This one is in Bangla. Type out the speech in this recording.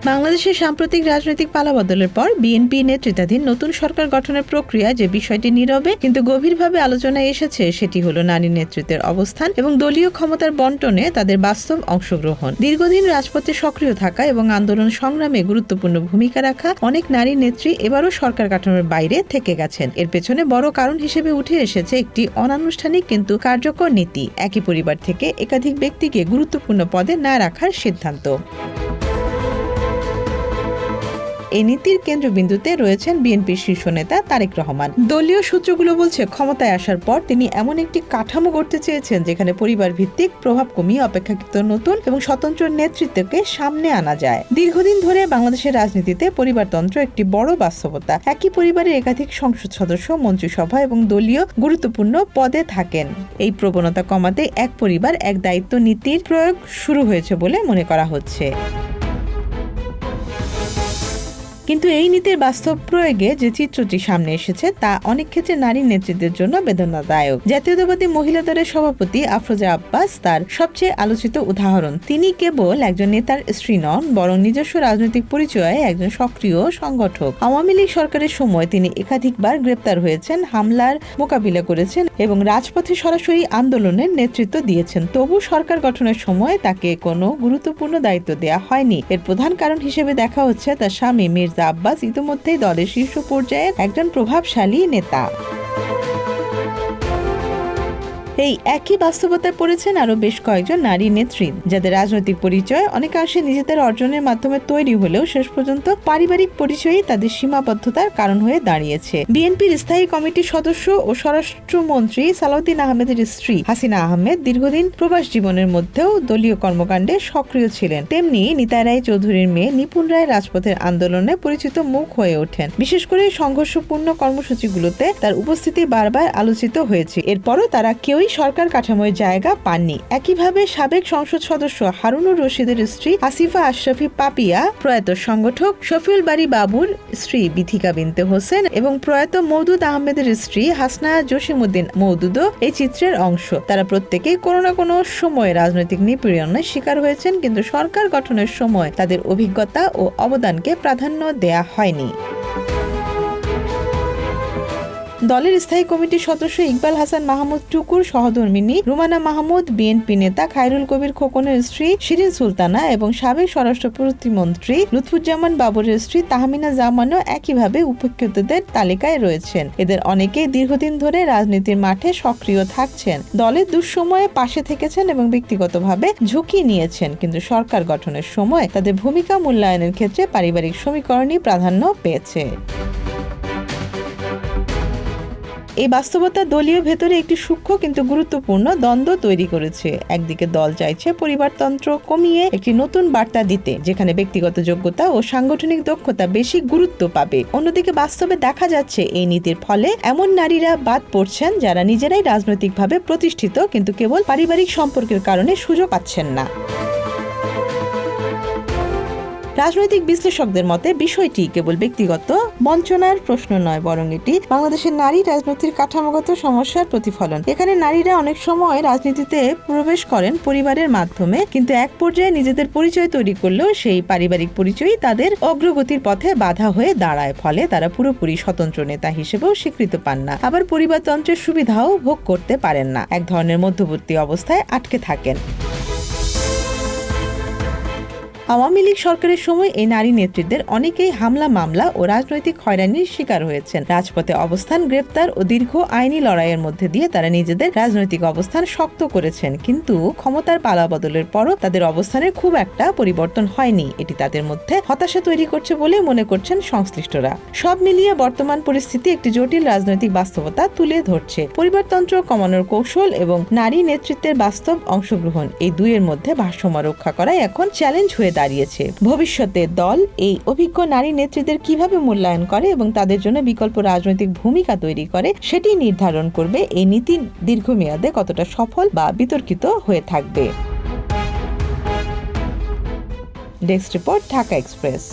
বাংলাদেশের সাম্প্রতিক রাজনৈতিক পালাবদলের পর বিএনপি নেতৃত্বাধীন নতুন সরকার গঠনের প্রক্রিয়া যে বিষয়টি নীরবে কিন্তু গভীরভাবে আলোচনায় এসেছে সেটি হলো নারী নেতৃত্বের অবস্থান এবং দলীয় ক্ষমতার বন্টনে তাদের বাস্তব অংশগ্রহণ। দীর্ঘদিন রাজপথে সক্রিয় থাকা এবং আন্দোলন সংগ্রামে গুরুত্বপূর্ণ ভূমিকা রাখা অনেক নারী নেত্রী এবারও সরকার কাঠামোর বাইরে থেকে গেছেন। এর পেছনে বড় কারণ হিসেবে উঠে এসেছে একটি অনানুষ্ঠানিক কিন্তু কার্যকর নীতি, একই পরিবার থেকে একাধিক ব্যক্তিকে গুরুত্বপূর্ণ পদে না রাখার সিদ্ধান্ত। এই নীতির কেন্দ্রবিন্দুতে রয়েছেন বিএনপির শীর্ষ নেতা তারেক রহমান। দলীয় সূত্রগুলো বলছে, ক্ষমতায় আসার পর তিনি এমন একটি কাঠামো গড়তে চেয়েছেন যেখানে পরিবার ভিত্তিক প্রভাব কমিয়ে অপেক্ষাকৃত নতুন এবং স্বতন্ত্র নেতৃত্বকে সামনে আনা যায়। দীর্ঘদিন ধরে বাংলাদেশের রাজনীতিতে পরিবারতন্ত্র একটি বড় বাস্তবতা। একই পরিবারের একাধিক সংসদ সদস্য, মন্ত্রিসভা এবং দলীয় গুরুত্বপূর্ণ পদে থাকেন। এই প্রবণতা কমাতে এক পরিবার এক দায়িত্ব নীতির প্রয়োগ শুরু হয়েছে বলে মনে করা হচ্ছে। কিন্তু এই নীতির বাস্তব প্রয়োগে যে চিত্রটি সামনে এসেছে তা অনেক ক্ষেত্রে নারী নেতৃত্বের জন্য বেদনাদায়ক। জাতীয়তাবাদী মহিলা দলের সভাপতি আফরোজা আব্বাস তার সবচেয়ে আলোচিত উদাহরণ। তিনি কেবল একজন নেতার স্ত্রী নন, বরং নিজস্ব রাজনৈতিক পরিচয়ে একজন সক্রিয় সংগঠক। আওয়ামী লীগ সরকারের সময় তিনি একাধিকবার গ্রেপ্তার হয়েছেন, হামলার মোকাবিলা করেছেন এবং রাজপথে সরাসরি আন্দোলনের নেতৃত্ব দিয়েছেন। তবু সরকার গঠনের সময় তাকে কোনো গুরুত্বপূর্ণ দায়িত্ব দেওয়া হয়নি। এর প্রধান কারণ হিসেবে দেখা হচ্ছে তার স্বামী মির্জা আব্বাস ইতিমধ্যেই দলের শীর্ষ পর্যায়ের একজন প্রভাবশালী নেতা। এই একই বাস্তবতায় পড়েছেন আরো বেশ কয়েকজন নারী নেত্রী, যাদের রাজনৈতিক পরিচয় অনেকাংশে নিজেদের অর্জনের মাধ্যমে তৈরি হলেও শেষ পর্যন্ত পারিবারিক পরিচয়ই তাদের সীমাবদ্ধতার কারণ হয়ে দাঁড়িয়েছে। বিএনপির স্থায়ী কমিটির সদস্য ও স্বরাষ্ট্রমন্ত্রী সালাউদ্দিন আহমেদের স্ত্রী হাসিনা আহমেদ দীর্ঘদিন প্রবাস জীবনের মধ্যেও দলীয় কর্মকাণ্ডে সক্রিয় ছিলেন। তেমনি নিতাই রায় চৌধুরীর মেয়ে নিপুণ রায় রাজপথের আন্দোলনে পরিচিত মুখ হয়ে ওঠেন। বিশেষ করে সংঘর্ষপূর্ণ কর্মসূচিগুলোতে তার উপস্থিতি বারবার আলোচিত হয়েছে। এরপরও তারা কেউই সরকার কাঠামোয় জায়গা পাননি। একইভাবে সাবেক সংসদ সদস্য হারুনুর রশিদের স্ত্রী আসিফা আশরাফি পাপিয়া, প্রয়াত সংগঠক শফিউল বারী বাবুর স্ত্রী বিথিকা বিনতে হোসেন এবং প্রয়াত মওদুদ আহমেদের স্ত্রী হাসনা জসিমউদ্দিন মওদুদও এই চিত্রের অংশ। তারা প্রত্যেকেই কোনো না কোনো সময়ে রাজনৈতিক নিপীড়নের শিকার হয়েছেন, কিন্তু সরকার গঠনের সময় তাদের অভিজ্ঞতা ও অবদানকে প্রাধান্য দেয়া হয়নি। দলের স্থায়ী কমিটির সদস্য ইকবাল হাসান মাহমুদ টুকুর সহধর্মিণী রুমানা মাহমুদ, বিএনপি নেতা খায়রুল কবির খোকনের স্ত্রী শিরিন সুলতানা এবং সাবেক স্বরাষ্ট্র প্রতিমন্ত্রী লুৎফুজ্জামান বাবরের স্ত্রী তাহমিনা জামানও একইভাবে উপেক্ষিতদের তালিকায় রয়েছেন। এদের অনেকেই দীর্ঘদিন ধরে রাজনীতির মাঠে সক্রিয় থাকছেন, দলের দুঃসময়ে পাশে থেকেছেন এবং ব্যক্তিগতভাবে ঝুঁকি নিয়েছেন, কিন্তু সরকার গঠনের সময় তাদের ভূমিকা মূল্যায়নের ক্ষেত্রে পারিবারিক সমীকরণই প্রাধান্য পেয়েছে। এই বাস্তবতা দলীয় ভেতরে একটি সূক্ষ্ম কিন্তু গুরুত্বপূর্ণ দ্বন্দ্ব তৈরি করেছে। একদিকে দল চাইছে পরিবারতন্ত্র কমিয়ে একটি নতুন বার্তা দিতে, যেখানে ব্যক্তিগত যোগ্যতা ও সাংগঠনিক দক্ষতা বেশি গুরুত্ব পাবে। অন্যদিকে বাস্তবে দেখা যাচ্ছে এই নীতির ফলে এমন নারীরা বাদ পড়ছেন যারা নিজেরাই রাজনৈতিকভাবে প্রতিষ্ঠিত কিন্তু কেবল পারিবারিক সম্পর্কের কারণে সুযোগ পাচ্ছেন না। রাজনৈতিক বিশ্লেষকদের মতে বিষয়টি কেবল ব্যক্তিগত বঞ্চনার প্রশ্ন নয়, বরং এটি বাংলাদেশের নারী রাজনীতির কাঠামোগত সমস্যার প্রতিফলন। এখানে নারীরা অনেক সময় রাজনীতিতে প্রবেশ করেন পরিবারের মাধ্যমে, কিন্তু এক পর্যায়ে নিজেদের পরিচয় তৈরি করলেও সেই পারিবারিক পরিচয়ই তাদের অগ্রগতির পথে বাধা হয়ে দাঁড়ায়। ফলে তারা পুরোপুরি স্বতন্ত্র নেতা হিসেবেও স্বীকৃত পান না, আবার পরিবারতন্ত্রের সুবিধাও ভোগ করতে পারেন না। এক ধরনের মধ্যবর্তী অবস্থায় আটকে থাকেন। আওয়ামী লীগ সরকারের সময় এই নারী নেতৃত্বের অনেকেই হামলা, মামলা ও রাজনৈতিক হয়রানির শিকার হয়েছেন। রাজপথে অবস্থান, গ্রেপ্তার ও দীর্ঘ আইনি লড়াইয়ের মধ্যে দিয়ে তারা নিজেদের রাজনৈতিক অবস্থান শক্ত করেছেন, কিন্তু ক্ষমতার পালাবদলের পরও তাদের অবস্থানের খুব একটা পরিবর্তন হয়নি। এটি তাদের মধ্যে হতাশা তৈরি করছে বলে মনে করছেন সংশ্লিষ্টরা। সব মিলিয়ে বর্তমান পরিস্থিতি একটি জটিল রাজনৈতিক বাস্তবতা তুলে ধরছে। পরিবারতন্ত্র কমানোর কৌশল এবং নারী নেতৃত্বের বাস্তব অংশগ্রহণ, এই দুইয়ের মধ্যে ভারসাম্য রক্ষা করাই এখন চ্যালেঞ্জ হয়ে দাঁড়িয়েছে। ভবিষ্যতে দল এই অভিজ্ঞ নারী নেত্রীদের কিভাবে মূল্যায়ন করে এবং তাদের জন্য বিকল্প রাজনৈতিক ভূমিকা তৈরি করে সেটি নির্ধারণ করবে এই নীতি দীর্ঘমেয়াদে কতটা সফল বা বিতর্কিত হয়ে থাকবে। Desk report, Dhaka express.